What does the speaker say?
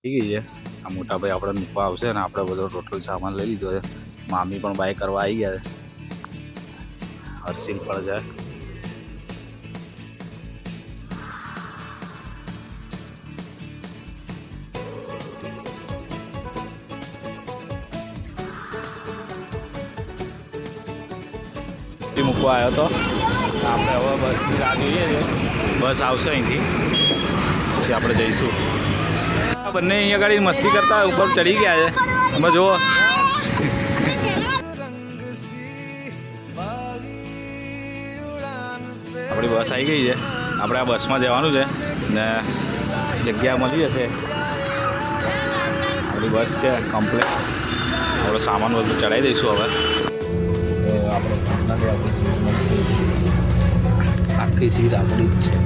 થઈ ગઈ છે. આ મોટા ભાઈ આપણે મૂકવા આવશે ને આપણે બધો ટોટલ સામાન લઈ લીધો છે. મામી પણ બાય કરવા આવી ગયા છે. હર્ષિલ પણ જાય. મૂકવા આવ્યો તો આપણે હવે બસની રાહ જોઈએ છે. બસ આવશે અહીંથી પછી આપણે જઈશું. બંને અહીંયા ગાડી મસ્તી કરતા ઉપર ચડી ગયા છે. એમાં જુઓ આપણી બસ આવી ગઈ છે. આપણે આ બસમાં જવાનું છે ને જગ્યા મળી જશે. આપણી બસ છે કમ્પ્લેટ. આપણો સામાન બધું ચડાવી દઈશું. હવે આપણે આખી સીટ આપણી જ છે.